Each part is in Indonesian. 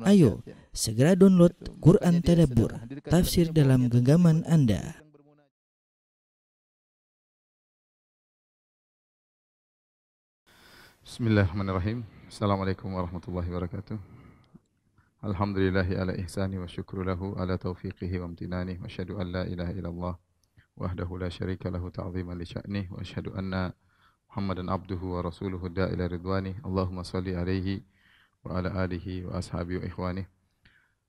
Ayo, segera download Quran Tadabbur, tafsir dalam genggaman Anda. Bismillahirrahmanirrahim. Assalamualaikum warahmatullahi wabarakatuh. Alhamdulillahi ala ihsani wa syukru lahu ala taufiqihi wa amtinani wa asyhadu an la ilaha illallah wahdahu la syarika lahu ta'ziman li sya'nih wa asyhadu anna Muhammadan abduhu wa rasuluhu da'ila ridwani. Allahumma salli alaihi wa ala alihi wa ashabihi wa ikhwani.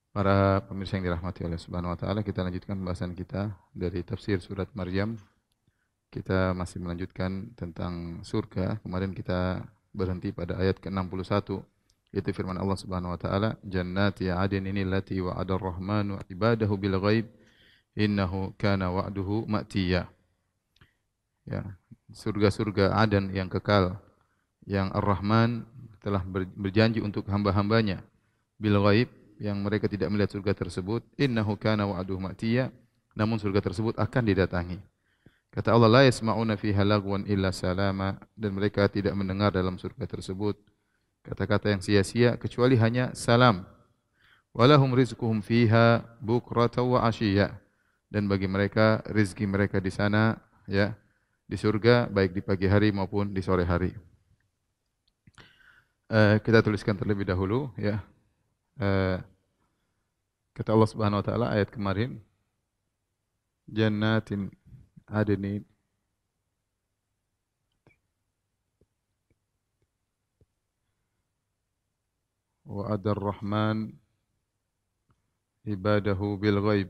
Para pemirsa yang dirahmati oleh Subhanahu wa taala, kita lanjutkan pembahasan kita dari tafsir surat Maryam. Kita masih melanjutkan tentang surga. Kemarin kita berhenti pada ayat ke-61, yaitu firman Allah Subhanahu wa taala, "Jannati 'adnin allati wa'ada ar-rahmanu 'ibadahu bil ghaib, innahu kana wa'duhu ma'tiya." Ya, surga-surga Aden yang kekal, yang Ar-Rahman telah berjanji untuk hamba-hambanya bil ghaib, yang mereka tidak melihat surga tersebut, innahu kana wa'duhu ma'tiya, namun surga tersebut akan didatangi. Kata Allah, la yasma'una fiha lagwan illa salama, dan mereka tidak mendengar dalam surga tersebut kata-kata yang sia-sia kecuali hanya salam. Walahum rizquhum fiha bukratan wa 'ashiyya, dan bagi mereka rezeki mereka di sana, ya, di surga, baik di pagi hari maupun di sore hari. Kita tuliskan terlebih dahulu, ya. Kata Allah Subhanahu wa taala ayat kemarin, jannatin adnin wa adar rahman ibadahu bil ghaib,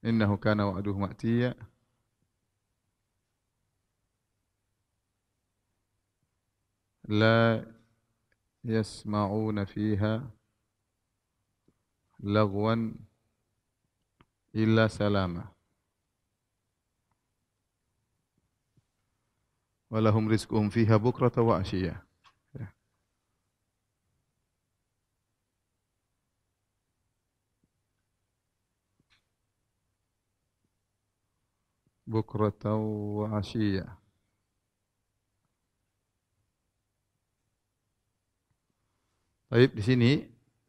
innahu kana wa'duhu ma'tiya. La yasma'una fiha lagwan illa salama. Walahum rizquhum fiha bukratan wa 'ashiyya. Bukratan wa 'ashiyya. Baik, di sini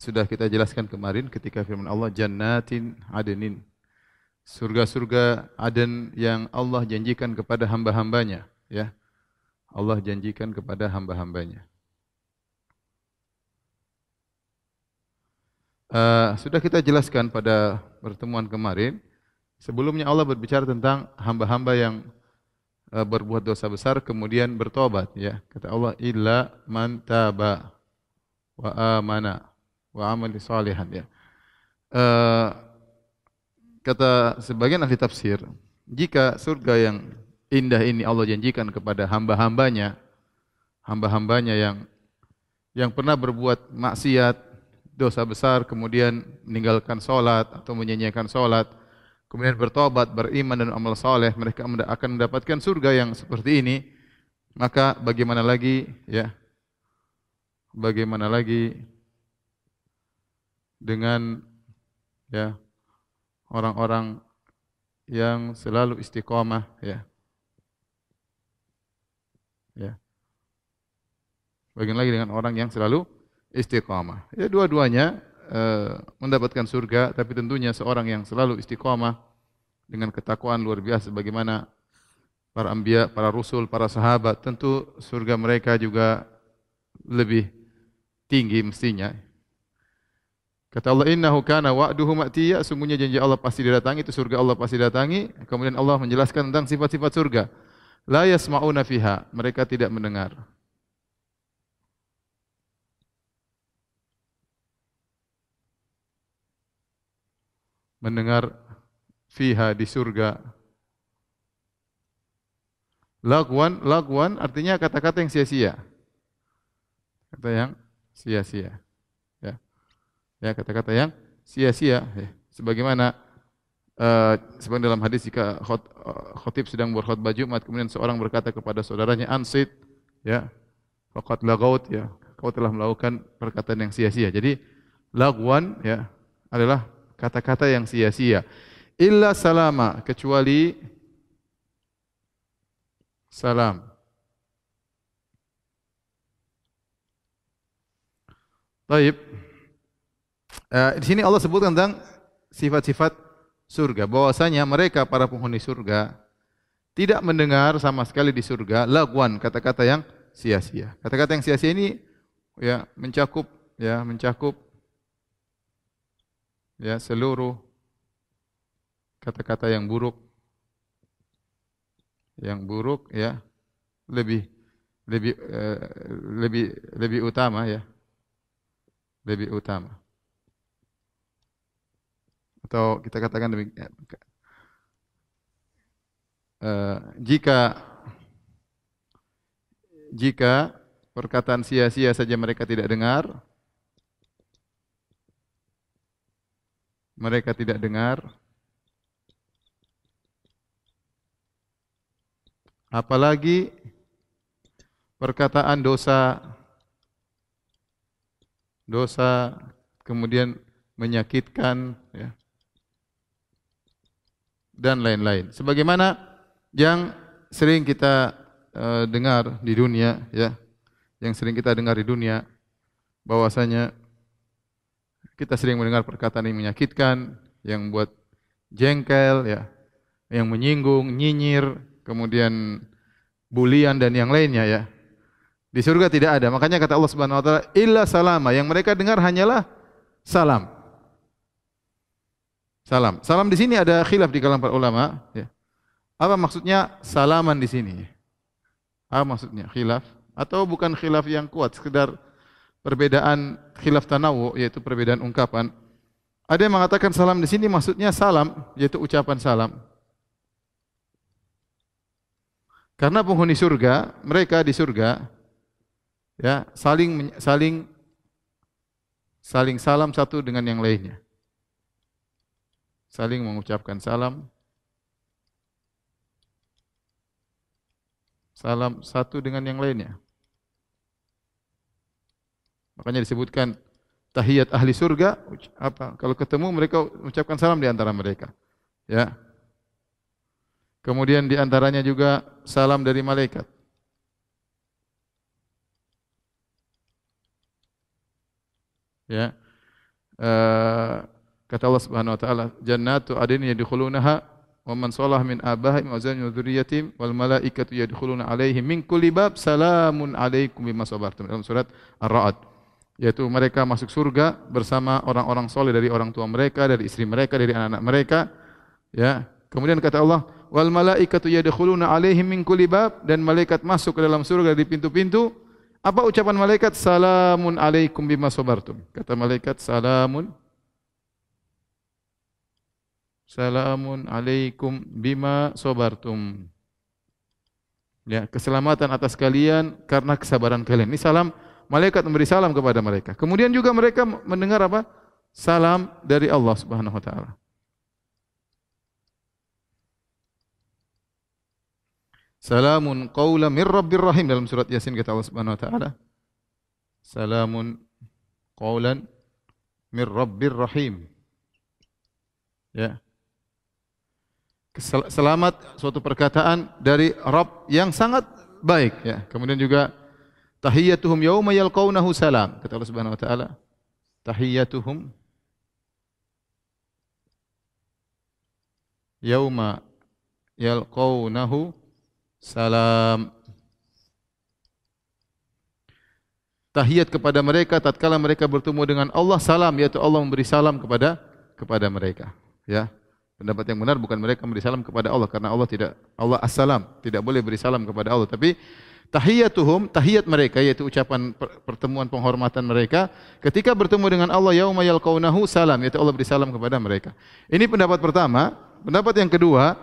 sudah kita jelaskan kemarin ketika firman Allah jannatin adnin, surga-surga Aden yang Allah janjikan kepada hamba-hambanya, ya. Allah janjikan kepada hamba-hambanya. Sudah kita jelaskan pada pertemuan kemarin. Sebelumnya Allah berbicara tentang hamba-hamba yang berbuat dosa besar kemudian bertobat, ya. Kata Allah, illa man taba wa amana wa amali salihan, ya. Kata sebagian ahli tafsir, jika surga yang indah ini Allah janjikan kepada hamba-hambanya, hamba-hambanya yang pernah berbuat maksiat, dosa besar, kemudian meninggalkan salat atau menyanyiakan salat, kemudian bertobat, beriman dan amal saleh, mereka akan mendapatkan surga yang seperti ini. Maka bagaimana lagi, ya? Bagaimana lagi dengan, ya, orang-orang yang selalu istiqomah, ya. Ya. Bagaimana lagi dengan orang yang selalu istiqomah? Ya, dua-duanya mendapatkan surga, tapi tentunya seorang yang selalu istiqomah dengan ketakwaan luar biasa, bagaimana para anbiya, para rasul, para sahabat, tentu surga mereka juga lebih tinggi mestinya. Kata Allah, innahu kana wa'duhu ma'tiya, sungguhnya janji Allah pasti didatangi, itu surga Allah pasti datangi. Kemudian Allah menjelaskan tentang sifat-sifat surga. La yasma'una fiha, mereka tidak mendengar. Mendengar fiha, di surga. Lagwan artinya kata-kata yang sia-sia. Kata yang sia-sia. Ya. Ya, kata-kata yang sia-sia, ya. Sebagaimana seperti dalam hadis, jika khatib sedang berkhutbah Jumat, kemudian seorang berkata kepada saudaranya, ansit, ya, faqad lagaut, ya, kau telah melakukan perkataan yang sia-sia. Jadi lagwan, ya, adalah kata-kata yang sia-sia. Illa salama, kecuali salam. Baik. Di sini Allah sebut tentang sifat-sifat surga, bahwasanya mereka para penghuni surga tidak mendengar sama sekali di surga lagwan, kata-kata yang sia-sia. Kata-kata yang sia-sia ini mencakup seluruh kata-kata yang buruk lebih utama lebih utama. Atau kita katakan demikian, jika perkataan sia-sia saja mereka tidak dengar, apalagi perkataan dosa kemudian menyakitkan, dan lain-lain. Sebagaimana yang sering kita dengar di dunia, bahwasanya kita sering mendengar perkataan yang menyakitkan, yang buat jengkel, yang menyinggung, nyinyir, kemudian bulian dan yang lainnya, Di surga tidak ada. Makanya kata Allah Subhanahu wa taala, illa salama, yang mereka dengar hanyalah salam. Salam di sini ada khilaf di kalangan para ulama, Apa maksudnya salaman di sini? Apa maksudnya? Khilaf atau bukan khilaf yang kuat, sekedar perbedaan khilaf tanawu, yaitu perbedaan ungkapan. Ada yang mengatakan salam di sini maksudnya salam, yaitu ucapan salam. Karena penghuni surga, mereka di surga saling salam satu dengan yang lainnya. Saling mengucapkan salam satu dengan yang lainnya. Makanya disebutkan tahiyat ahli surga, kalau ketemu mereka ucapkan salam di antara mereka. Kemudian di antaranya juga salam dari malaikat. Kata Allah Subhanahu wa taala, jannatu adnin yadkhulunaha wa man shalaha min abaihim wa zawjihim wa dzurriyyatihim wal malaikatu yadkhuluna alaihim min kulli bab salamun alaikum bima sabartum, dalam surat Ar-Ra'd. Yaitu mereka masuk surga bersama orang-orang soleh dari orang tua mereka, dari istri mereka, dari anak-anak mereka. Kemudian kata Allah, wal malaikatu yadkhuluna alaihim min kulli bab, dan malaikat masuk ke dalam surga dari pintu-pintu. Apa ucapan malaikat? Salamun alaikum bima sabartum. Kata malaikat, salamun alaikum bima sabartum. Keselamatan atas kalian karena kesabaran kalian. Ini salam, malaikat memberi salam kepada mereka. Kemudian juga mereka mendengar apa? Salam dari Allah Subhanahu wa taala. Salamun qawlan mir rabbir rahim, dalam surat Yasin kata Allah Subhanahu wa taala. Salamun qawlan mir rabbir rahim. Selamat suatu perkataan dari Rabb yang sangat baik. Kemudian juga tahiyyatuhum yauma yalqaunahu salam, kata Allah Subhanahu wa taala. Tahiyyatuhum yauma yalqaunahu salam. Tahiyat kepada mereka tatkala mereka bertemu dengan Allah, salam, yaitu Allah memberi salam kepada mereka. Pendapat yang benar bukan mereka memberi salam kepada Allah, karena Allah as-salam, tidak boleh beri salam kepada Allah, tapi tahiyyatuhum, tahiyat mereka, yaitu ucapan pertemuan penghormatan mereka ketika bertemu dengan Allah, yauma yalqaunahu salam, yaitu Allah beri salam kepada mereka. Ini pendapat pertama. Pendapat yang kedua,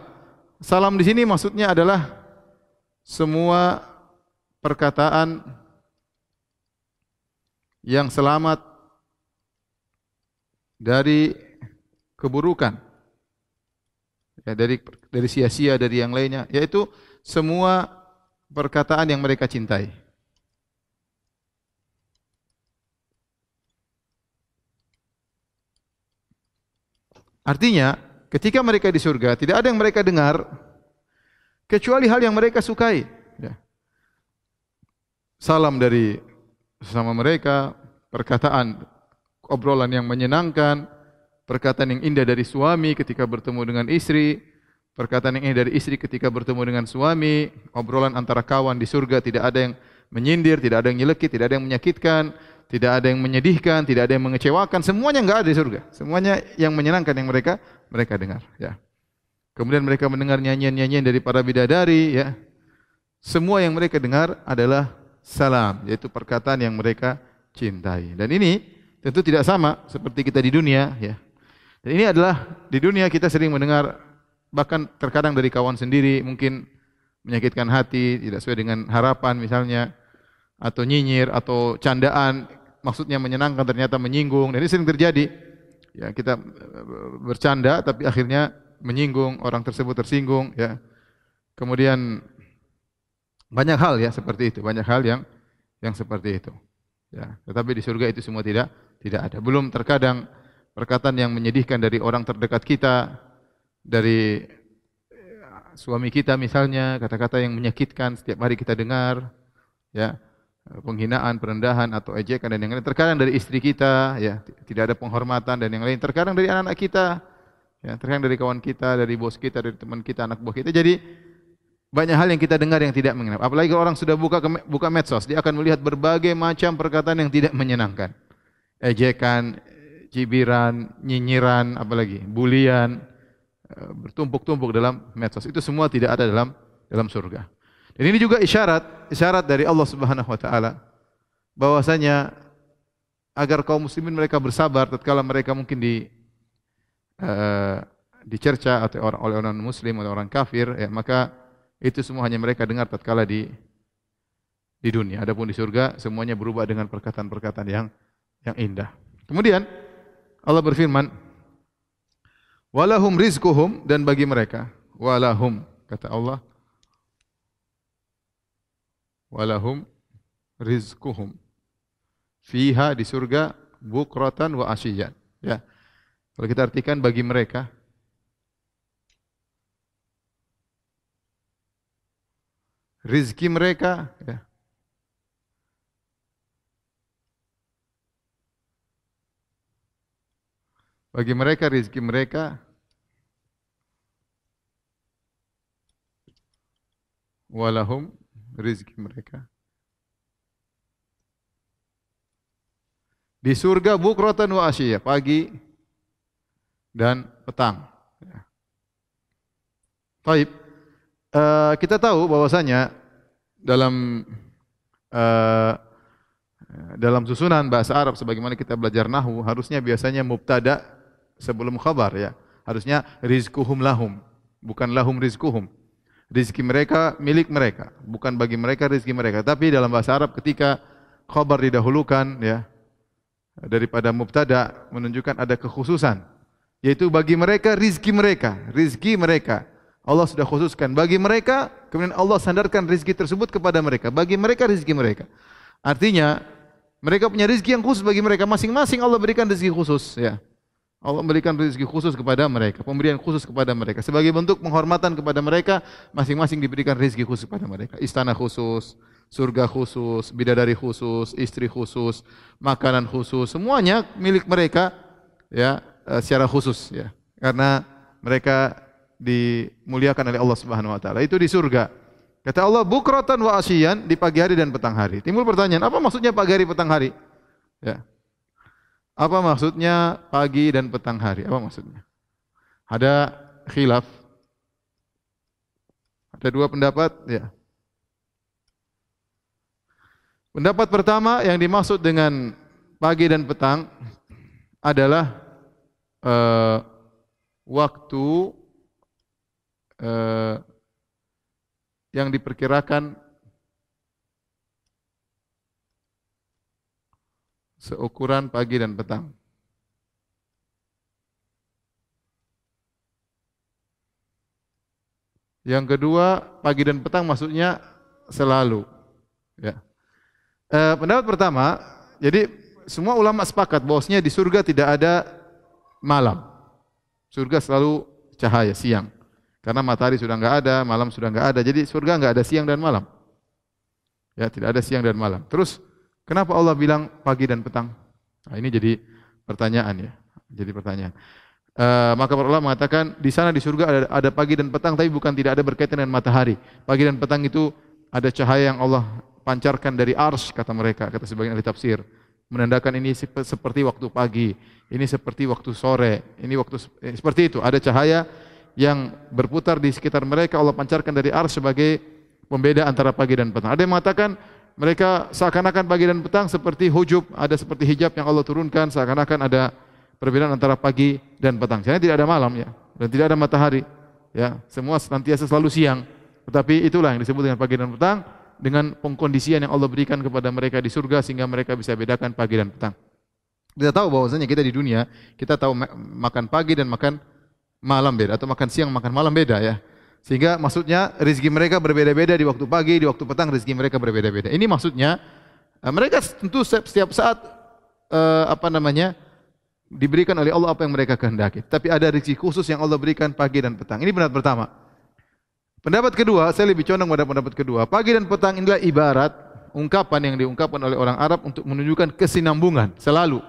salam di sini maksudnya adalah semua perkataan yang selamat dari keburukan, dari sia-sia, dari yang lainnya, yaitu semua perkataan yang mereka cintai. Artinya, ketika mereka di surga, tidak ada yang mereka dengar kecuali hal yang mereka sukai. Salam dari sesama mereka, perkataan, obrolan yang menyenangkan, perkataan yang indah dari suami ketika bertemu dengan istri, perkataan yang indah dari istri ketika bertemu dengan suami, obrolan antara kawan di surga tidak ada yang menyindir, tidak ada yang nyelekit, tidak ada yang menyakitkan, tidak ada yang menyedihkan, tidak ada yang mengecewakan, semuanya enggak ada di surga. Semuanya yang menyenangkan yang mereka dengar, ya. Kemudian mereka mendengar nyanyian-nyanyian dari para bidadari, ya. Semua yang mereka dengar adalah salam, yaitu perkataan yang mereka cintai. Dan ini tentu tidak sama seperti kita di dunia, ya. Dan ini adalah di dunia kita sering mendengar, bahkan terkadang dari kawan sendiri mungkin menyakitkan hati, tidak sesuai dengan harapan misalnya, atau nyinyir atau candaan, maksudnya menyenangkan ternyata menyinggung. Dan ini sering terjadi. Ya, kita bercanda tapi akhirnya menyinggung, orang tersebut tersinggung, ya. Kemudian banyak hal ya seperti itu, banyak hal yang seperti itu. Ya, tetapi di surga itu semua tidak ada. Belum terkadang perkataan yang menyedihkan dari orang terdekat kita, dari suami kita misalnya, kata-kata yang menyakitkan setiap hari kita dengar, ya, penghinaan, perendahan atau ejekan dan yang lain. Terkadang dari istri kita, ya, tidak ada penghormatan dan yang lain. Terkadang dari anak-anak kita, ya, terkadang dari kawan kita, dari bos kita, dari teman kita, anak buah kita. Jadi banyak hal yang kita dengar yang tidak mengenal. Apalagi kalau orang sudah buka medsos, dia akan melihat berbagai macam perkataan yang tidak menyenangkan. Ejekan, cibiran, nyinyiran, apalagi bulian, bertumpuk-tumpuk dalam medsos. Itu semua tidak ada dalam surga. Dan ini juga isyarat dari Allah Subhanahu wa taala bahwasanya agar kaum muslimin mereka bersabar tatkala mereka mungkin dicerca atau oleh orang muslim atau orang kafir, ya, maka itu semua hanya mereka dengar tatkala di dunia. Adapun di surga semuanya berubah dengan perkataan-perkataan yang indah. Kemudian Allah berfirman, walahum rizquhum, dan bagi mereka, walahum, kata Allah, walahum rizquhum fiha, di surga, bukratan wa asyiyan, ya. Kalau kita artikan bagi mereka, rizki mereka, ya. Bagi mereka rizki mereka, walahum, rizki mereka di surga, bukratan wa asyiya, pagi dan petang, ya. Taib, kita tahu bahwasanya dalam susunan bahasa Arab sebagaimana kita belajar nahwu, harusnya biasanya mubtada sebelum khabar, ya. Harusnya rizquhum lahum, bukan lahum rizquhum. Rizki mereka milik mereka, bukan bagi mereka rizki mereka. Tapi dalam bahasa Arab ketika khabar didahulukan, ya, daripada mubtada, menunjukkan ada kekhususan, yaitu bagi mereka rizki mereka. Rizki mereka Allah sudah khususkan bagi mereka, kemudian Allah sandarkan rizki tersebut kepada mereka. Bagi mereka rizki mereka. Artinya mereka punya rizki yang khusus bagi mereka masing-masing. Allah berikan rizki khusus, ya. Allah memberikan rezeki khusus kepada mereka, pemberian khusus kepada mereka. Sebagai bentuk penghormatan kepada mereka, masing-masing diberikan rezeki khusus kepada mereka. Istana khusus, surga khusus, bidadari khusus, istri khusus, makanan khusus, semuanya milik mereka, ya, secara khusus, ya. Karena mereka dimuliakan oleh Allah Subhanahu wa taala. Itu di surga. Kata Allah, bukratan wa asyiyan, di pagi hari dan petang hari. Timbul pertanyaan, apa maksudnya pagi hari petang hari? Ya. Apa maksudnya pagi dan petang hari? Apa maksudnya? Ada khilaf. Ada dua pendapat, ya. Pendapat pertama yang dimaksud dengan pagi dan petang adalah waktu yang diperkirakan seukuran pagi dan petang. Yang kedua, pagi dan petang maksudnya selalu, ya. Pendapat pertama, jadi semua ulama sepakat bahwasanya di surga tidak ada malam. Surga selalu cahaya siang. Karena matahari sudah enggak ada, malam sudah enggak ada. Jadi surga enggak ada siang dan malam. Ya, tidak ada siang dan malam. Terus Kenapa Allah bilang pagi dan petang? Nah, ini jadi pertanyaan ya. Jadi pertanyaan. Maka para ulama mengatakan di sana di surga ada pagi dan petang, tapi bukan tidak ada berkaitan dengan matahari. Pagi dan petang itu ada cahaya yang Allah pancarkan dari arsy, kata mereka, kata sebagian ahli tafsir, menandakan ini seperti waktu pagi, ini seperti waktu sore, ini waktu seperti itu. Ada cahaya yang berputar di sekitar mereka, Allah pancarkan dari arsy sebagai pembeda antara pagi dan petang. Ada yang mengatakan mereka seakan-akan pagi dan petang seperti hujub, ada seperti hijab yang Allah turunkan, seakan-akan ada perbedaan antara pagi dan petang. Karena tidak ada malam ya, dan tidak ada matahari. Ya, semua senantiasa selalu siang. Tetapi itulah yang disebut dengan pagi dan petang, dengan pengkondisian yang Allah berikan kepada mereka di surga sehingga mereka bisa bedakan pagi dan petang. Kita tahu bahwasanya kita di dunia, kita tahu makan pagi dan makan malam beda, atau makan siang makan malam beda ya. Sehingga maksudnya rezeki mereka berbeda-beda, di waktu pagi, di waktu petang rezeki mereka berbeda-beda. Ini maksudnya mereka tentu setiap saat diberikan oleh Allah apa yang mereka kehendaki. Tapi ada rezeki khusus yang Allah berikan pagi dan petang. Ini pendapat pertama. Pendapat kedua, saya lebih condong pada pendapat kedua. Pagi dan petang inilah ibarat ungkapan yang diungkapkan oleh orang Arab untuk menunjukkan kesinambungan selalu.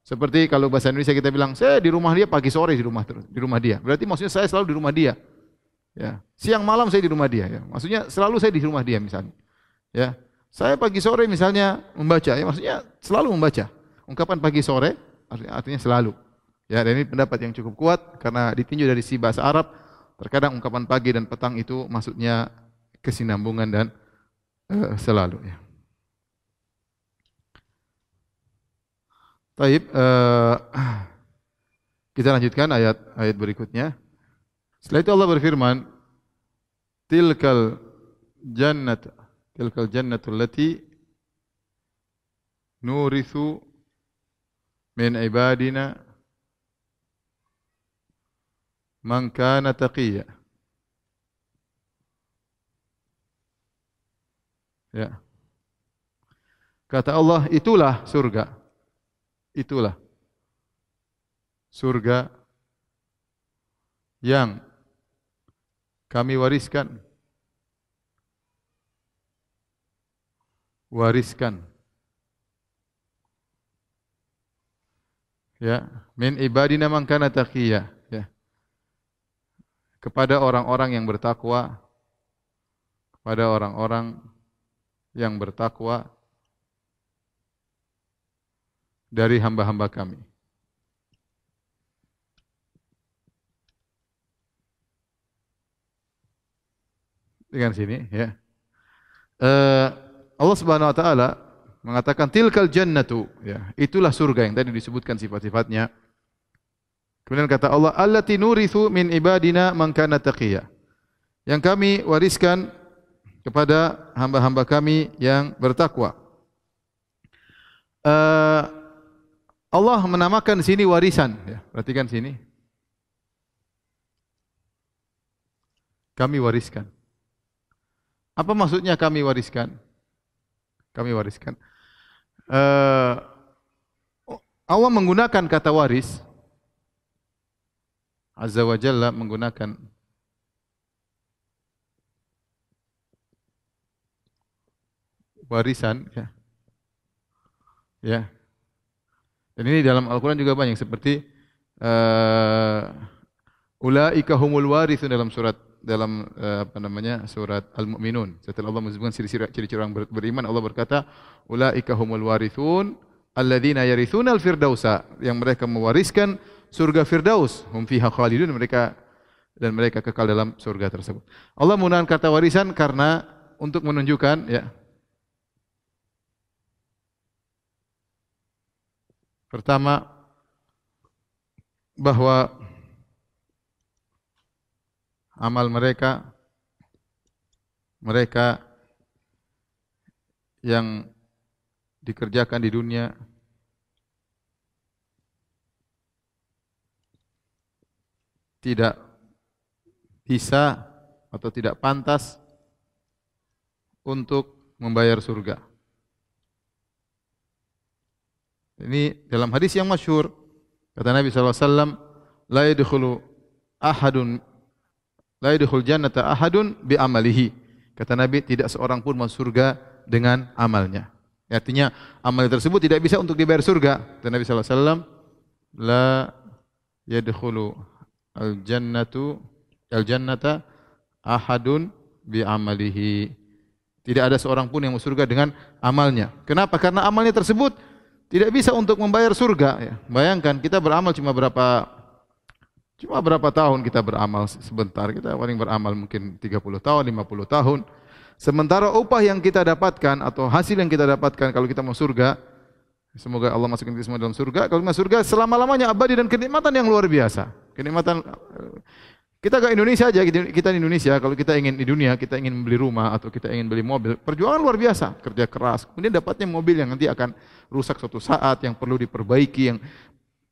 Seperti kalau bahasa Indonesia kita bilang, saya di rumah dia pagi sore di rumah dia. Berarti maksudnya saya selalu di rumah dia. Ya. Siang malam saya di rumah dia. Ya. Maksudnya selalu saya di rumah dia misalnya. Ya. Saya pagi sore misalnya membaca. Ya. Maksudnya selalu membaca. Ungkapan pagi sore artinya selalu. Ya, dan ini pendapat yang cukup kuat karena ditinjau dari si bahasa Arab. Terkadang ungkapan pagi dan petang itu maksudnya kesinambungan dan selalu. Ya. Taib, kita lanjutkan ayat berikutnya. Setelah itu Allah berfirman, tilkal jannatul lati nurithu min ibadina man kana taqiyya. Ya. Kata Allah, itulah surga. Itulah surga yang kami wariskan ya, min ibadina man kana taqiyya, ya, kepada orang-orang yang bertakwa, dari hamba-hamba kami. Dengan sini ya. Allah Subhanahu wa taala mengatakan tilkal jannatu, ya, itulah surga yang tadi disebutkan sifat-sifatnya. Kemudian kata Allah, allati nurithu min ibadina man kana taqiyya. Yang kami wariskan kepada hamba-hamba kami yang bertakwa. Allah menamakan sini warisan, ya. Perhatikan sini. Kami wariskan. Apa maksudnya kami wariskan? Kami wariskan. Allah menggunakan kata waris. Azza wa Jalla menggunakan warisan, ya. Ya. Dan ini dalam Al-Quran juga banyak seperti ulaika humul warithun dalam surat surat Al-Mu'minun. Setelah Allah menyebutkan ciri-ciri orang beriman, Allah berkata ulaika humul warithun alladzina yarithuna al-firdausa, yang mereka mewariskan surga Firdaus, hum fiha khalidun, mereka kekal dalam surga tersebut. Allah menggunakan kata warisan karena untuk menunjukkan, ya, pertama, bahwa amal mereka yang dikerjakan di dunia tidak bisa atau tidak pantas untuk membayar surga. Ini dalam hadis yang masyhur, kata Nabi SAW, la yadkhul jannata ahadun bi amalihi. Kata Nabi, tidak seorang pun masuk surga dengan amalnya. Artinya amal tersebut tidak bisa untuk dibayar surga. Dan Nabi sallallahu alaihi wasallam, la yadkhulu al-jannata ahadun bi amalihi. Tidak ada seorang pun yang masuk surga dengan amalnya. Kenapa? Karena amalnya tersebut tidak bisa untuk membayar surga. Ya. Bayangkan kita beramal cuma berapa tahun kita beramal sebentar. Kita paling beramal mungkin 30 tahun, 50 tahun. Sementara upah yang kita dapatkan atau hasil yang kita dapatkan kalau kita mau surga, semoga Allah masukkan kita semua dalam surga. Kalau masuk surga selama-lamanya abadi dan kenikmatan yang luar biasa. Kenikmatan kita ke Indonesia aja, kita di Indonesia kalau kita ingin di dunia, kita ingin membeli rumah atau kita ingin beli mobil, perjuangan luar biasa, kerja keras. Kemudian dapatnya mobil yang nanti akan rusak suatu saat, yang perlu diperbaiki, yang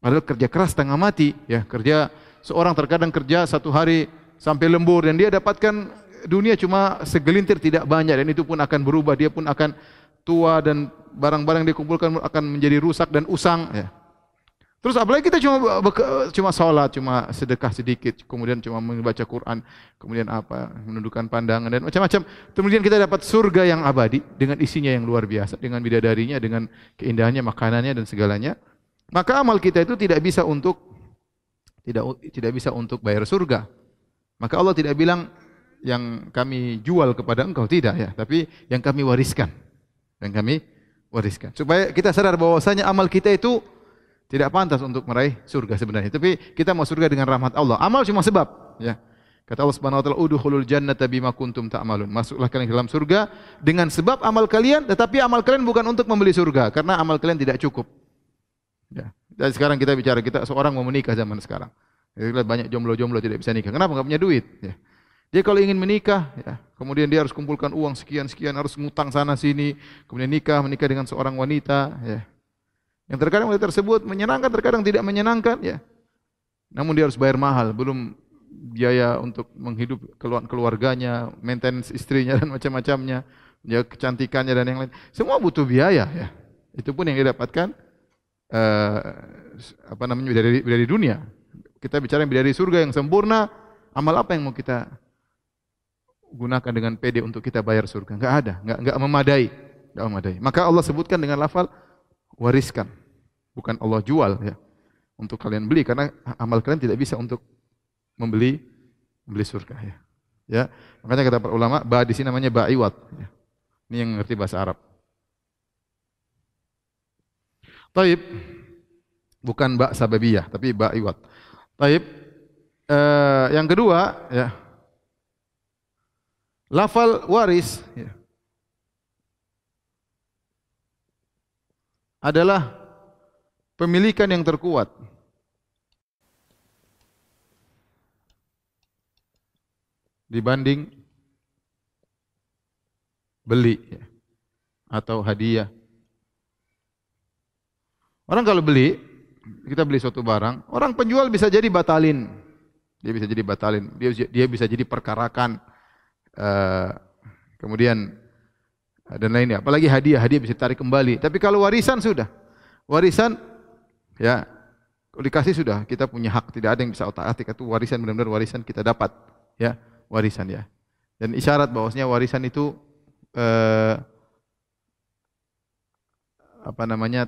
padahal kerja keras setengah mati, ya kerja seorang terkadang kerja satu hari sampai lembur dan dia dapatkan dunia cuma segelintir, tidak banyak, dan itu pun akan berubah, dia pun akan tua dan barang-barang yang dikumpulkan akan menjadi rusak dan usang. Ya. Terus apalagi kita cuma sholat, cuma sedekah sedikit, kemudian cuma membaca Quran, kemudian apa, menundukkan pandangan dan macam-macam. Kemudian kita dapat surga yang abadi dengan isinya yang luar biasa, dengan bidadarinya, dengan keindahannya, makanannya dan segalanya. Maka amal kita itu tidak bisa untuk bayar surga. Maka Allah tidak bilang yang kami jual kepada engkau, tidak ya, tapi yang kami wariskan. Yang kami wariskan. Supaya kita sadar bahwasanya amal kita itu tidak pantas untuk meraih surga sebenarnya. Tapi kita mau surga dengan rahmat Allah. Amal cuma sebab, ya. Kata Allah Subhanahu wa taala, "Udkhulul jannata bima kuntum ta'malun." Masuklah kalian ke dalam surga dengan sebab amal kalian, tetapi amal kalian bukan untuk membeli surga karena amal kalian tidak cukup. Ya. Dan sekarang kita bicara, seorang mau menikah zaman sekarang. Jadi banyak jomblo-jomblo tidak bisa nikah. Kenapa? Enggak punya duit, ya. Dia kalau ingin menikah, ya, kemudian dia harus kumpulkan uang sekian-sekian, harus ngutang sana sini, kemudian menikah dengan seorang wanita, ya. Yang terkadang wanita tersebut menyenangkan, terkadang tidak menyenangkan, ya. Namun dia harus bayar mahal, belum biaya untuk menghidup keluarganya, maintenance istrinya dan macam-macamnya, ya, kecantikannya dan yang lain. Semua butuh biaya, ya. Itu pun yang dia dapatkan dari dunia. Kita bicara dari surga yang sempurna, amal apa yang mau kita gunakan dengan pede untuk kita bayar surga? Enggak ada, enggak memadai, enggak memadai. Maka Allah sebutkan dengan lafal wariskan, bukan Allah jual, ya, untuk kalian beli, karena amal kalian tidak bisa untuk membeli surga, ya. Ya, makanya kata para ulama, ba di sini namanya ba'iwat, ya. Ini yang ngerti bahasa Arab. Taib, bukan ba sababiyah, tapi ba'iwat. Taib, yang kedua, ya, lafal waris, ya, adalah pemilikan yang terkuat. Dibanding beli, ya, atau hadiah. Orang kalau beli, kita beli suatu barang, orang penjual bisa jadi batalin. Dia bisa jadi batalin, dia bisa jadi perkarakan, kemudian dan lainnya. Apalagi hadiah bisa tarik kembali. Tapi kalau warisan sudah, warisan, ya, kalau dikasih sudah, kita punya hak, tidak ada yang bisa otak-atik. Itu warisan, benar-benar warisan kita dapat, ya, warisan, ya. Dan isyarat bahwasanya warisan itu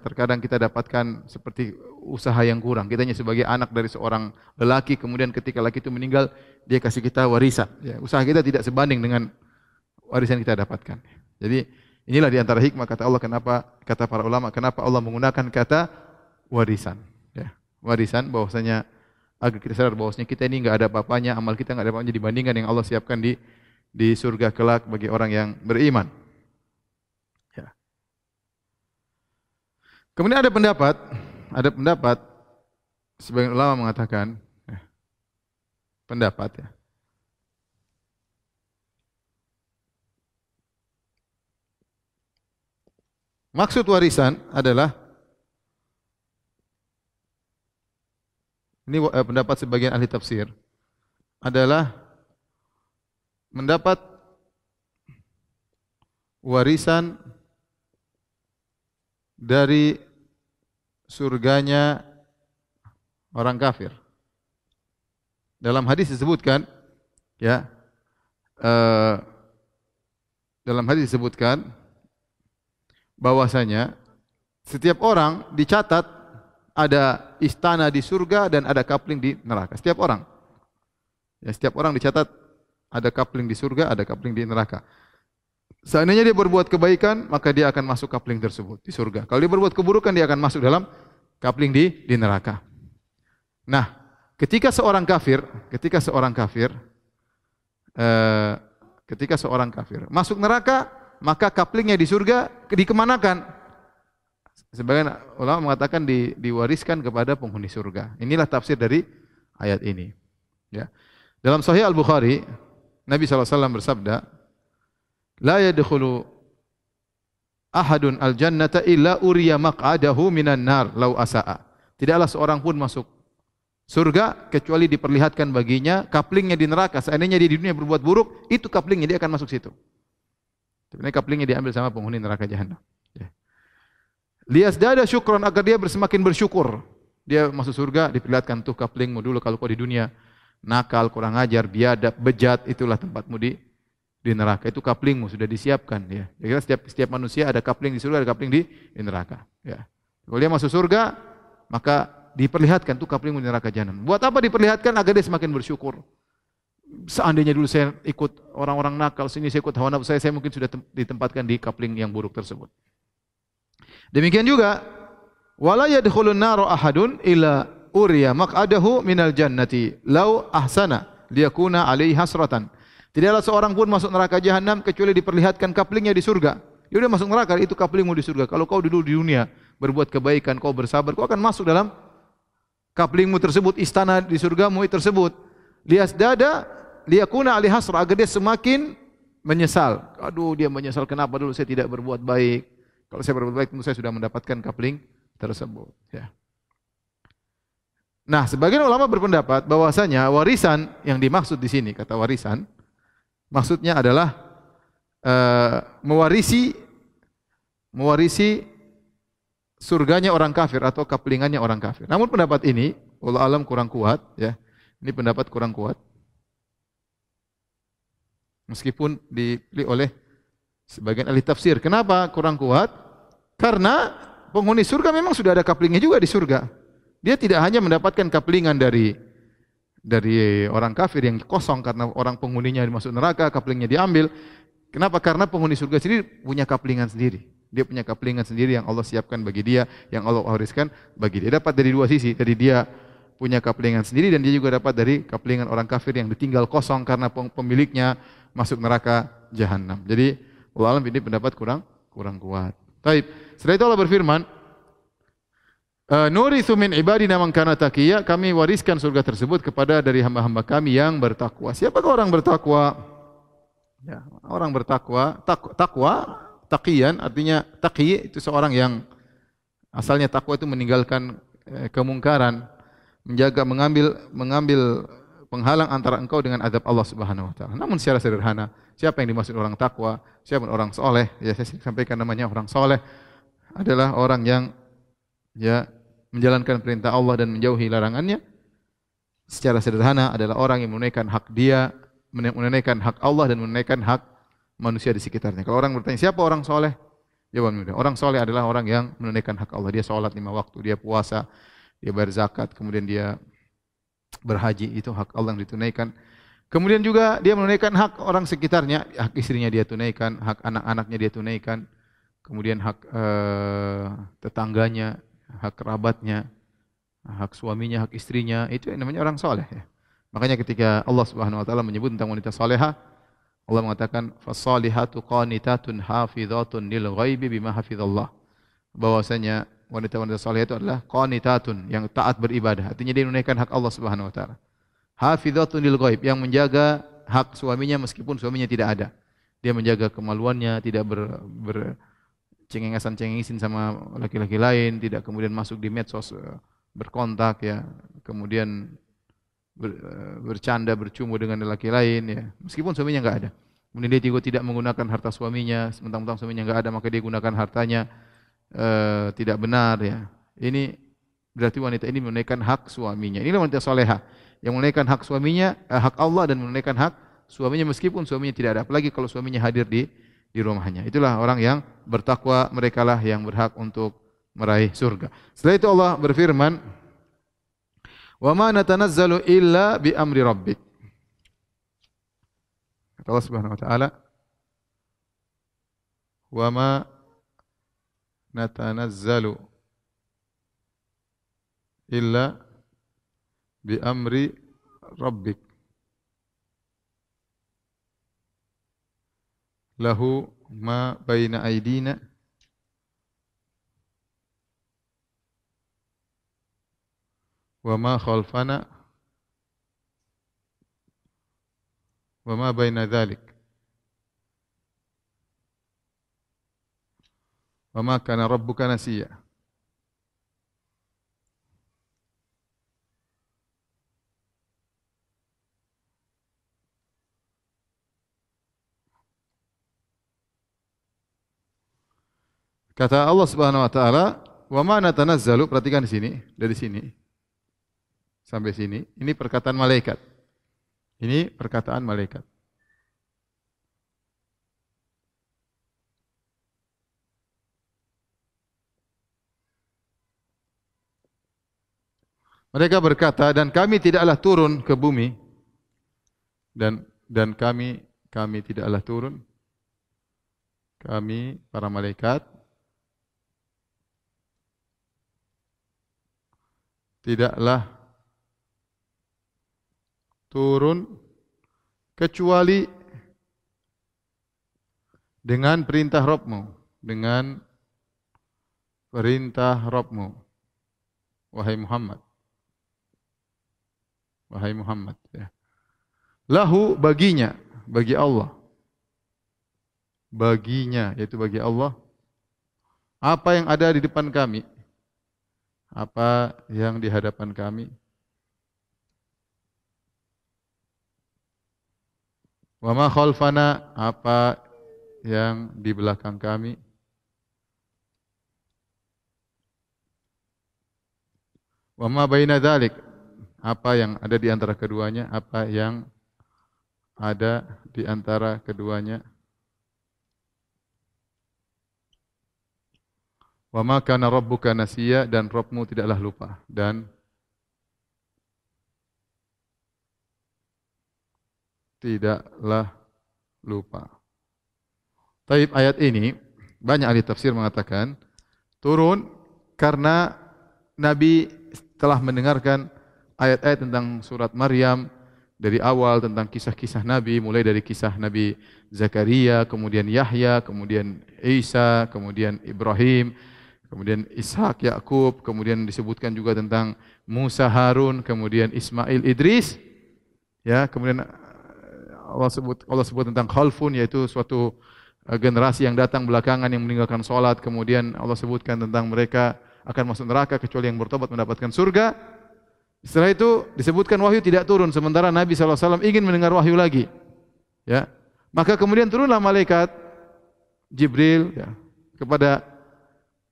terkadang kita dapatkan seperti usaha yang kurang. Kita hanya sebagai anak dari seorang lelaki, kemudian ketika laki itu meninggal, dia kasih kita warisan. Ya, usaha kita tidak sebanding dengan warisan yang kita dapatkan. Jadi inilah diantara hikmah kata Allah, kata para ulama, kenapa Allah menggunakan kata warisan. Ya, warisan bahwasanya agar kita sadar bahwasanya kita ini enggak ada apa-apanya, amal kita enggak ada apa-apanya dibandingkan yang Allah siapkan di surga kelak bagi orang yang beriman. Kemudian ada pendapat sebagian ulama mengatakan, pendapat, ya, maksud warisan adalah, ini pendapat sebagian ahli tafsir, adalah mendapat warisan dari surganya orang kafir. Dalam hadis disebutkan, ya, dalam hadis disebutkan bahwasanya setiap orang dicatat ada istana di surga dan ada kapling di neraka. Setiap orang. Ya, setiap orang dicatat ada kapling di surga, ada kapling di neraka. Seandainya dia berbuat kebaikan, maka dia akan masuk kapling tersebut di surga. Kalau dia berbuat keburukan, dia akan masuk dalam kapling di neraka. Nah, ketika seorang kafir masuk neraka, maka kaplingnya di surga dikemanakan? Sebagian ulama mengatakan diwariskan kepada penghuni surga. Inilah tafsir dari ayat ini. Ya. Dalam Sahih Al-Bukhari, Nabi SAW bersabda, "La yadkhulu ahadun al-jannata illa uriya maq'adahu minan nar law asa'a." Tidaklah seorang pun masuk surga kecuali diperlihatkan baginya kaplingnya di neraka. Seandainya dia di dunia berbuat buruk, itu kaplingnya, dia akan masuk situ. Sebenarnya kaplingnya diambil sama penghuni neraka jahanam. Ya. Liyazdada syukran, agar dia semakin bersyukur. Dia masuk surga, diperlihatkan tuh kaplingmu dulu kalau kau di dunia nakal, kurang ajar, biadab, bejat, itulah tempatmu di neraka. Itu kaplingmu sudah disiapkan, ya. Jadi setiap manusia ada kapling di surga, ada kapling di neraka, ya. Kalau dia masuk surga, maka diperlihatkan tuh kaplingmu di neraka jahanam. Buat apa diperlihatkan? Agar dia semakin bersyukur. Seandainya dulu saya ikut orang-orang nakal, sini saya ikut hawa nafsu saya mungkin sudah ditempatkan di kapling yang buruk tersebut. Demikian juga, wala yadkhulun nar ahadun illa uriya maq'adahu minal jannati law ahsana liyakuna alaihi hasratan. Tidaklah seorang pun masuk neraka jahanam kecuali diperlihatkan kaplingnya di surga. Dia udah masuk neraka, itu kaplingmu di surga. Kalau kau dulu di dunia berbuat kebaikan, kau bersabar, kau akan masuk dalam kaplingmu tersebut, istana di surgamu tersebut. Liyazdada liyakuna alaihi hasra, agar dia semakin menyesal. Aduh, dia menyesal, kenapa dulu saya tidak berbuat baik. Kalau saya berbuat baik, tentu saya sudah mendapatkan kapling tersebut, ya. Nah, sebagian ulama berpendapat bahwasanya warisan yang dimaksud di sini, kata warisan, maksudnya adalah mewarisi surganya orang kafir atau kaplingannya orang kafir. Namun pendapat ini, wallahu alam, kurang kuat, ya. Ini pendapat kurang kuat. Meskipun dipilih oleh sebagian ahli tafsir. Kenapa kurang kuat? Karena penghuni surga memang sudah ada kaplingnya juga di surga. Dia tidak hanya mendapatkan kaplingan dari orang kafir yang kosong karena orang penghuninya masuk neraka, kaplingnya diambil. Kenapa? Karena penghuni surga sendiri punya kaplingan sendiri. Dia punya kaplingan sendiri yang Allah siapkan bagi dia, yang Allah wariskan bagi dia. Dapat dari dua sisi. Dari dia punya kaplingan sendiri dan dia juga dapat dari kaplingan orang kafir yang ditinggal kosong karena pemiliknya masuk neraka jahanam. Jadi wallahu alam, ini pendapat kurang kuat. Baik. Setelah itu Allah berfirman, nuritsu min ibadina man kana taqiyya, kami wariskan surga tersebut kepada dari hamba-hamba kami yang bertakwa. Siapakah orang bertakwa? Ya, orang bertakwa, takwa, taqiyan artinya taqi itu seorang yang asalnya takwa itu meninggalkan kemungkaran, mengambil penghalang antara engkau dengan azab Allah Subhanahu wa taala. Namun secara sederhana, siapa yang dimaksud orang takwa? Siapa orang soleh? Ya, saya sampaikan namanya orang soleh adalah orang yang ya menjalankan perintah Allah dan menjauhi larangannya. Secara sederhana adalah orang yang menunaikan hak dia, menunaikan hak Allah dan menunaikan hak manusia di sekitarnya. Kalau orang bertanya siapa orang soleh? Jawaban mudah. Orang soleh adalah orang yang menunaikan hak Allah. Dia sholat 5 waktu, dia puasa, dia bayar zakat, kemudian dia berhaji, itu hak Allah yang ditunaikan. Kemudian juga dia menunaikan hak orang sekitarnya, hak istrinya dia tunaikan, hak anak-anaknya dia tunaikan, kemudian hak tetangganya, hak kerabatnya, hak suaminya, hak istrinya, itu yang namanya orang soleh, ya. Makanya ketika Allah Subhanahu wa taala menyebut tentang wanita salehah, Allah mengatakan fasalihatu qanitatun hafizatun lil ghaibi bima hafizallah. Bahwasanya wanita-wanita saleh itu adalah qanitatun, yang taat beribadah. Artinya dia menunaikan hak Allah Subhanahu wa taala. Hafizatun lil ghaib, yang menjaga hak suaminya meskipun suaminya tidak ada. Dia menjaga kemaluannya, tidak cengengesan-cengengisin sama laki-laki lain, tidak kemudian masuk di medsos berkontak, ya. Kemudian bercanda, bercumbu dengan laki lain, ya. Meskipun suaminya enggak ada. Kemudian dia juga tidak menggunakan harta suaminya, mentang-mentang suaminya enggak ada maka dia gunakan hartanya tidak benar, ya. Ini berarti wanita ini menunaikan hak suaminya. Inilah wanita salehah yang menunaikan hak suaminya, hak Allah dan menunaikan hak suaminya meskipun suaminya tidak ada. Apalagi kalau suaminya hadir di di rumahnya. Itulah orang yang bertakwa, merekalah yang berhak untuk meraih surga. Setelah itu Allah berfirman, "Wa ma natanazzalu illa bi amri rabbik." Kata Allah Subhanahu wa taala, "Wa ma natanazzalu illa bi amri rabbik. Lahu ma baina aydina wa ma khalfana wa ma baina dzalik wa ma kana rabbuka nasiya." Kata Allah Subhanahu wa taala, "Wa ma natanazzalu," perhatikan di sini, dari sini sampai sini, ini perkataan malaikat. Ini perkataan malaikat. Mereka berkata, dan kami tidaklah turun ke bumi, dan kami tidaklah turun, kami para malaikat tidaklah turun kecuali dengan perintah Rabbmu, dengan perintah Rabbmu, wahai Muhammad. Wahai Muhammad, ya. Lahu, baginya, bagi Allah. Baginya, yaitu bagi Allah, apa yang ada di depan kami, apa yang di hadapan kami, wa ma khalfana, apa yang di belakang kami, wa ma baina dzalik, apa yang ada di antara keduanya, apa yang ada di antara keduanya. Wa ma kana rabbuka nasiya, dan Rabbmu tidaklah lupa, dan tidaklah lupa. Taib, ayat ini banyak ahli tafsir mengatakan turun karena Nabi telah mendengarkan ayat-ayat tentang surat Maryam dari awal, tentang kisah-kisah Nabi, mulai dari kisah Nabi Zakaria, kemudian Yahya, kemudian Isa, kemudian Ibrahim, kemudian Ishak, Yakub, kemudian disebutkan juga tentang Musa, Harun, kemudian Ismail, Idris, ya, kemudian Allah sebut tentang khalfun, yaitu suatu generasi yang datang belakangan yang meninggalkan salat, kemudian Allah sebutkan tentang mereka akan masuk neraka kecuali yang bertobat mendapatkan surga. Setelah itu disebutkan wahyu tidak turun, sementara Nabi SAW ingin mendengar wahyu lagi, ya. Maka kemudian turunlah malaikat Jibril, ya, kepada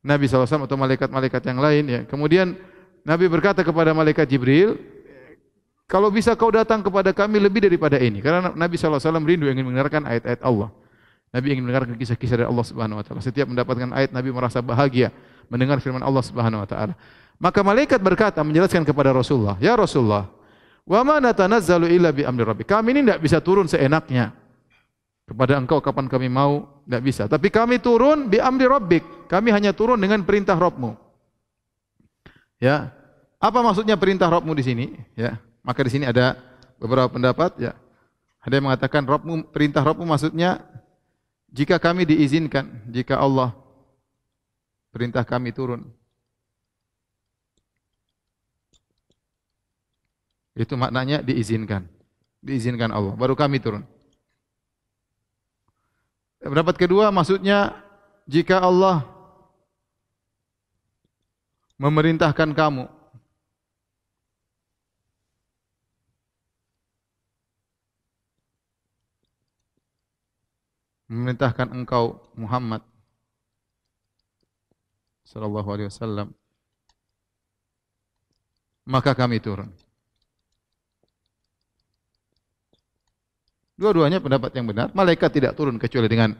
Nabi SAW atau malaikat-malaikat yang lain, ya. Kemudian Nabi berkata kepada malaikat Jibril, kalau bisa kau datang kepada kami lebih daripada ini, karena Nabi SAW rindu ingin mendengarkan ayat-ayat Allah. Nabi ingin mendengarkan kisah-kisah dari Allah Subhanahu wa taala. Setiap mendapatkan ayat, Nabi merasa bahagia mendengar firman Allah Subhanahu wa taala. Maka malaikat berkata, menjelaskan kepada Rasulullah, "Ya Rasulullah, wa ma natanazzalu illa bi amri rabbik." Kami ini tidak bisa turun seenaknya kepada engkau kapan kami mau, tidak bisa. Tapi kami turun bi amri rabbik. Kami hanya turun dengan perintah Rabbmu. Ya. Apa maksudnya perintah Rabbmu di sini? Ya. Maka di sini ada beberapa pendapat, ya. Ada yang mengatakan Rabbmu, perintah Rabbmu maksudnya jika kami diizinkan, jika Allah perintah kami turun. Itu maknanya diizinkan. Diizinkan Allah, baru kami turun. Pendapat kedua maksudnya jika Allah memerintahkan kamu, memerintahkan engkau Muhammad sallallahu alaihi wasallam, maka kami turun. Dua-duanya pendapat yang benar. Malaikat tidak turun kecuali dengan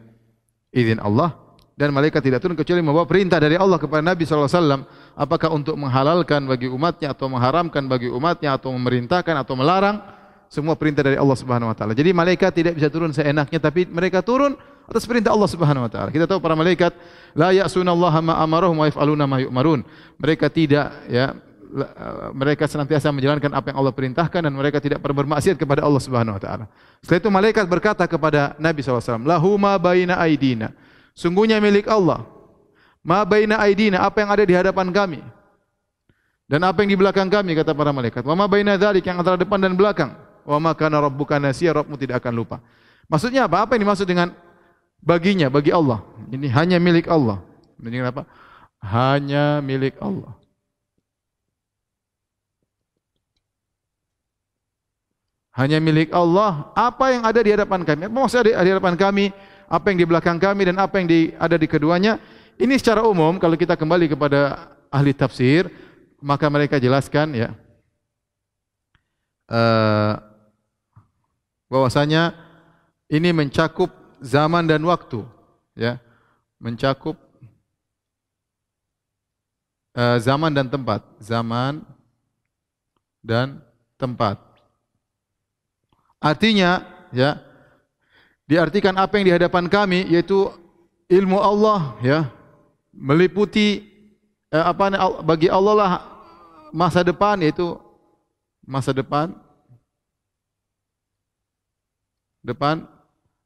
izin Allah, dan malaikat tidak turun kecuali membawa perintah dari Allah kepada Nabi SAW, apakah untuk menghalalkan bagi umatnya atau mengharamkan bagi umatnya atau memerintahkan atau melarang, semua perintah dari Allah Subhanahu wa taala. Jadi malaikat tidak bisa turun seenaknya, tapi mereka turun atas perintah Allah Subhanahu wa taala. Kita tahu para malaikat la ya'sunallaha ma amarahum wa yaf'aluna ma yu'marun. Mereka tidak mereka senantiasa menjalankan apa yang Allah perintahkan dan mereka tidak pernah bermaksiat kepada Allah Subhanahu wa taala. Setelah itu malaikat berkata kepada Nabi SAW, lahu ma baina aidina. Sungguhnya milik Allah. Ma baina aidina, apa yang ada di hadapan kami. Dan apa yang di belakang kami, kata para malaikat. Wa ma baina dzalik, yang antara depan dan belakang. Wa ma kana rabbuka nasiya, Rabbmu tidak akan lupa. Maksudnya apa? Apa yang dimaksud dengan baginya, bagi Allah? Ini hanya milik Allah. Ini apa? Hanya milik Allah. Hanya milik Allah apa yang ada di hadapan kami. Apa maksudnya di hadapan kami? Apa yang di belakang kami dan apa yang ada di keduanya? Ini secara umum kalau kita kembali kepada ahli tafsir, maka mereka jelaskan ya bahwasanya ini mencakup zaman dan waktu, ya, mencakup zaman dan tempat, Artinya, ya, diartikan apa yang di hadapan kami yaitu ilmu Allah, ya, meliputi bagi Allah lah masa depan, yaitu masa depan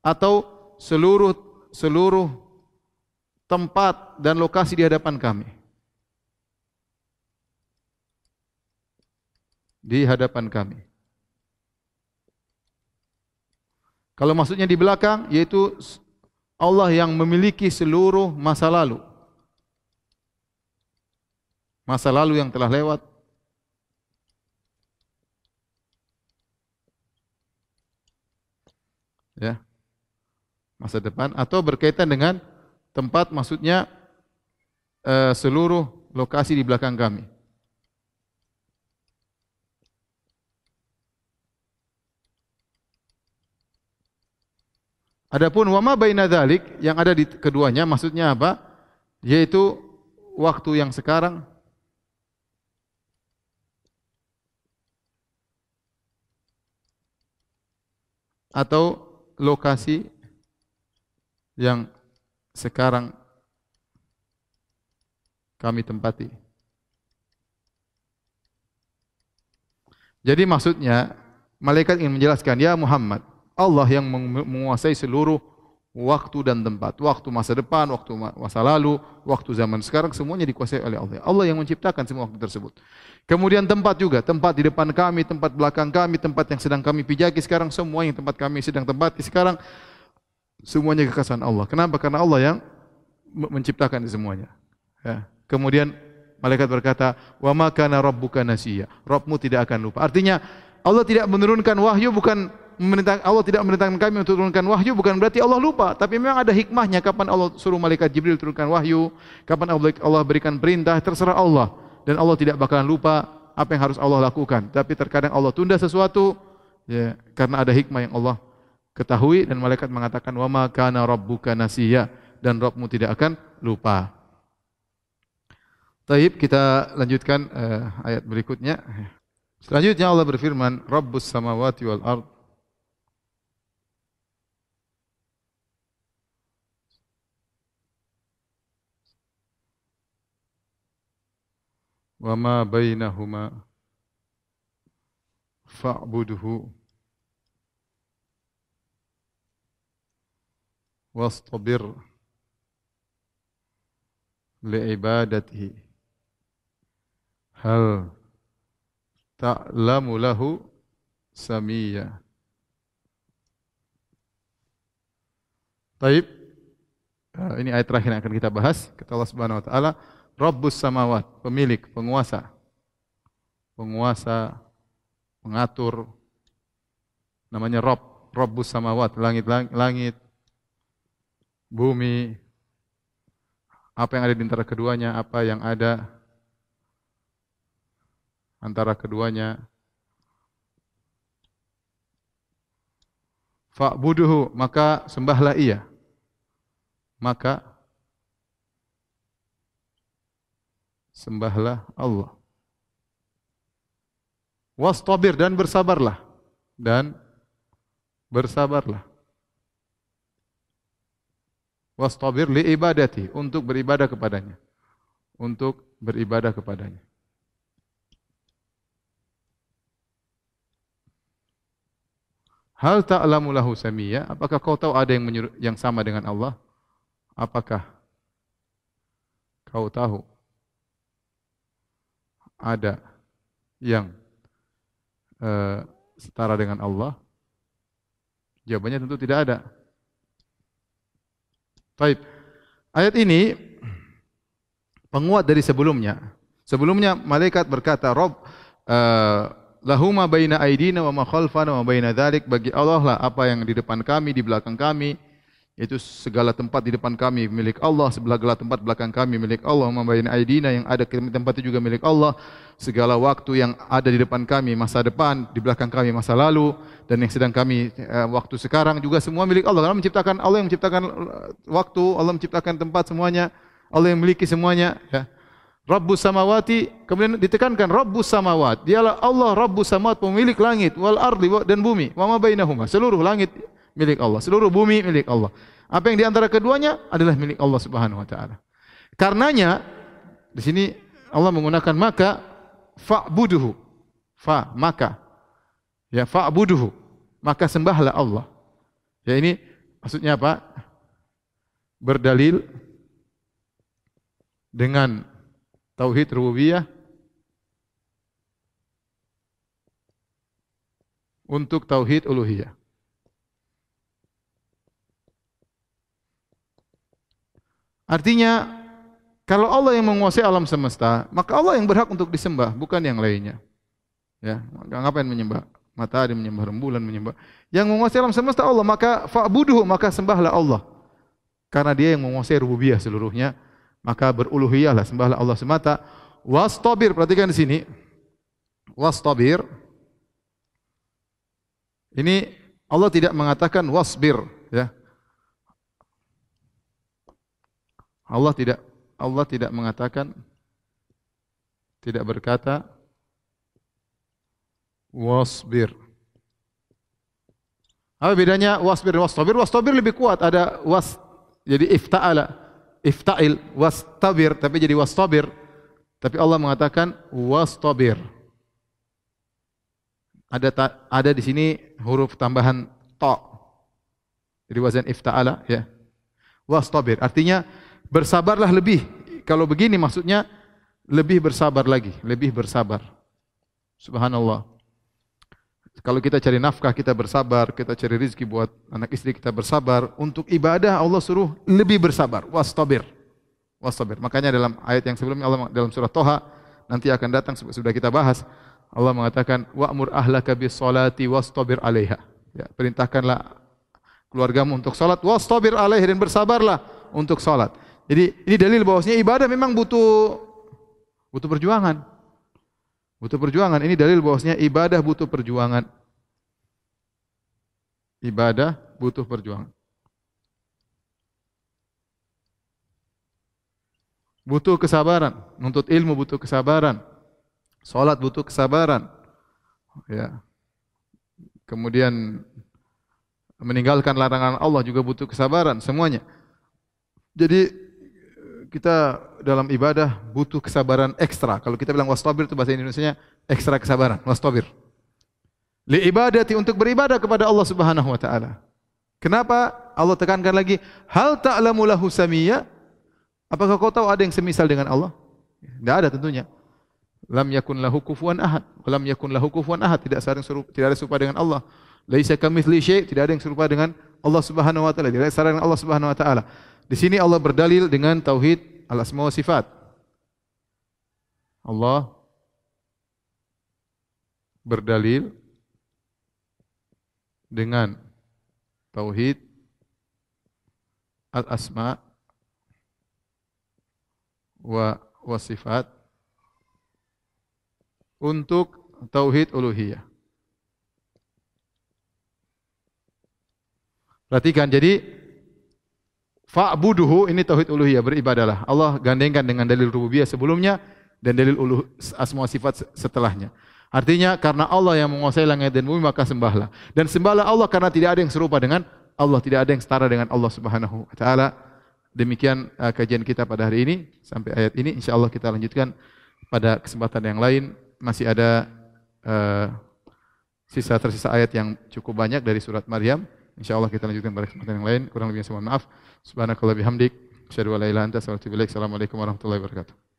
atau seluruh tempat dan lokasi di hadapan kami. Di hadapan kami. Kalau maksudnya di belakang, yaitu Allah yang memiliki seluruh masa lalu. Masa lalu yang telah lewat. Ya. Masa depan atau berkaitan dengan tempat, maksudnya seluruh lokasi di belakang kami. Adapun wama baina dzalik, yang ada di keduanya, maksudnya apa? Yaitu waktu yang sekarang atau lokasi yang sekarang kami tempati. Jadi maksudnya malaikat ingin menjelaskan, ya Muhammad, Allah yang menguasai seluruh waktu dan tempat. Waktu masa depan, waktu masa lalu, waktu zaman sekarang, semuanya dikuasai oleh Allah. Allah yang menciptakan semua waktu tersebut. Kemudian tempat juga, tempat di depan kami, tempat belakang kami, tempat yang sedang kami pijaki sekarang, semua yang tempat kami sedang tempati sekarang, semuanya kekuasaan Allah. Kenapa? Karena Allah yang menciptakan semuanya. Ya. Kemudian malaikat berkata, wa ma kana rabbuka nasiya. Rabbmu tidak akan lupa. Artinya Allah tidak menurunkan wahyu, Allah tidak memerintahkan kami untuk turunkan wahyu, bukan berarti Allah lupa, tapi memang ada hikmahnya kapan Allah suruh malaikat Jibril turunkan wahyu, kapan Allah berikan perintah, terserah Allah, dan Allah tidak bakalan lupa apa yang harus Allah lakukan. Tapi terkadang Allah tunda sesuatu, ya, karena ada hikmah yang Allah ketahui, dan malaikat mengatakan wa ma kana rabbuka nasiya, dan Rabbmu tidak akan lupa. Taib, kita lanjutkan ayat berikutnya. Selanjutnya Allah berfirman, Rabbus samawati wal ard. Wa ma bainahuma fa'budhu wastabir li'ibadatihi hal ta'lamu lahu samiyya. Taib, ini ayat terakhir yang akan kita bahas. Kata Allah Subhanahu wa taala, Rabbus samawat, pemilik, penguasa, pengatur, namanya Rabb. Rabbus samawat, langit, bumi, apa yang ada di antara keduanya, apa yang ada antara keduanya. Fa'buduhu, maka sembahlah ia. maka sembahlah Allah. Wastabir, dan bersabarlah. Dan bersabarlah. Wastabir li ibadati, untuk beribadah kepadanya. Untuk beribadah kepadanya. Hal ta'lamu lahu samiyya, apakah kau tahu ada yang sama dengan Allah? Apakah kau tahu ada yang setara dengan Allah? Jawabannya tentu tidak ada. Baik. Ayat ini penguat dari sebelumnya. Sebelumnya malaikat berkata, Rabb, lahu ma baina aidina wa ma khalfana wa baina dzalik, bagi Allah lah apa yang di depan kami, di belakang kami, yaitu segala tempat di depan kami milik Allah, segala tempat belakang kami milik Allah. Ma baina aidina, yang ada di tempat itu juga milik Allah. Segala waktu yang ada di depan kami masa depan, di belakang kami masa lalu, dan yang sedang kami waktu sekarang juga semua milik Allah. Allah yang menciptakan waktu, Allah menciptakan tempat, semuanya Allah yang memiliki semuanya, ya. Rabbus samawati, kemudian ditekankan Rabbus samawat, dialah Allah Rabbus samawat, pemilik langit, wal ardi, dan bumi, wa ma bainahuma, seluruh langit milik Allah, seluruh bumi milik Allah. Apa yang di antara keduanya adalah milik Allah Subhanahu wa taala. Karenanya di sini Allah menggunakan maka, fa'buduhu, maka, ya, fa'buduhu, maka sembahlah Allah. Ya, ini maksudnya apa? Berdalil dengan tauhid rububiyah untuk tauhid uluhiyah. Artinya, kalau Allah yang menguasai alam semesta, maka Allah yang berhak untuk disembah, bukan yang lainnya. Ya, ngapain menyembah matahari, menyembah rembulan, menyembah yang menguasai alam semesta Allah, maka fa'buduhu, maka sembahlah Allah. Karena Dia yang menguasai rububiyah seluruhnya, maka beruluhiyahlah, sembahlah Allah semata. Wastabir, perhatikan di sini. Wastabir. Ini Allah tidak mengatakan wasbir, ya. Allah tidak mengatakan, tidak berkata wasbir. Apa bedanya wasbir dan wastabir? Wastabir lebih kuat, ada jadi ifta'il, wastabir, tapi jadi wastabir. Tapi Allah mengatakan wastabir. Ada di sini huruf tambahan ta. Jadi wazan ifta'ala, ya. Wastabir artinya bersabarlah lebih. Kalau begini maksudnya lebih bersabar lagi, lebih bersabar. Subhanallah. Kalau kita cari nafkah, kita bersabar. Kita cari rezeki buat anak istri, kita bersabar. Untuk ibadah Allah suruh lebih bersabar. Wastabir. Wastabir. Makanya dalam ayat yang sebelumnya Allah dalam surah Toha nanti akan datang, sudah kita bahas. Allah mengatakan wa'mur ahlaka bis salati wastabir 'alaiha. Ya, perintahkanlah keluargamu untuk salat, wastabir 'alaiha, dan bersabarlah untuk salat. Jadi ini dalil bahwasanya ibadah memang butuh perjuangan. Butuh perjuangan. Ini dalil bahwasanya ibadah butuh perjuangan. Ibadah butuh perjuangan. Butuh kesabaran. Menuntut ilmu butuh kesabaran. Salat butuh kesabaran. Ya. Kemudian meninggalkan larangan Allah juga butuh kesabaran, semuanya. Jadi kita dalam ibadah butuh kesabaran ekstra. Kalau kita bilang wastabir itu bahasa Indonesianya ekstra kesabaran, wastabir. Li ibadati, untuk beribadah kepada Allah Subhanahu wa taala. Kenapa Allah tekankan lagi hal ta'lamu lahu samiyya? Apakah kau tahu ada yang semisal dengan Allah? Tidak ada tentunya. Lam yakun lahu kufuwan ahad, lam yakun lahu kufuwan ahad, tidak ada serupa dengan Allah. Laisa kamitsli syai', tidak ada yang serupa dengan Allah Subhanahu wa taala, tidak ada setara dengan Allah Subhanahu wa taala. Di sini Allah berdalil dengan tauhid al-asma wa sifat. Allah berdalil dengan tauhid al-asma wa sifat untuk tauhid uluhiyah. Perhatikan, jadi Fa'buduhu, ini tauhid uluhiyah, beribadalah. Allah gandengkan dengan dalil rububiyah sebelumnya dan dalil asma sifat setelahnya. Artinya karena Allah yang menguasai langit dan bumi maka sembahlah. Dan sembahlah Allah karena tidak ada yang serupa dengan Allah, tidak ada yang setara dengan Allah Subhanahu wa taala. Demikian kajian kita pada hari ini sampai ayat ini. Insyaallah kita lanjutkan pada kesempatan yang lain. Masih ada tersisa ayat yang cukup banyak dari surat Maryam. Insyaallah kita lanjutkan pada kesempatan yang lain. Kurang lebihnya mohon maaf. Subhanakallah bihamdik, asyhadu an la ilaha illa anta, astaghfiruka wa atubu ilaik. Assalamualaikum warahmatullahi wabarakatuh.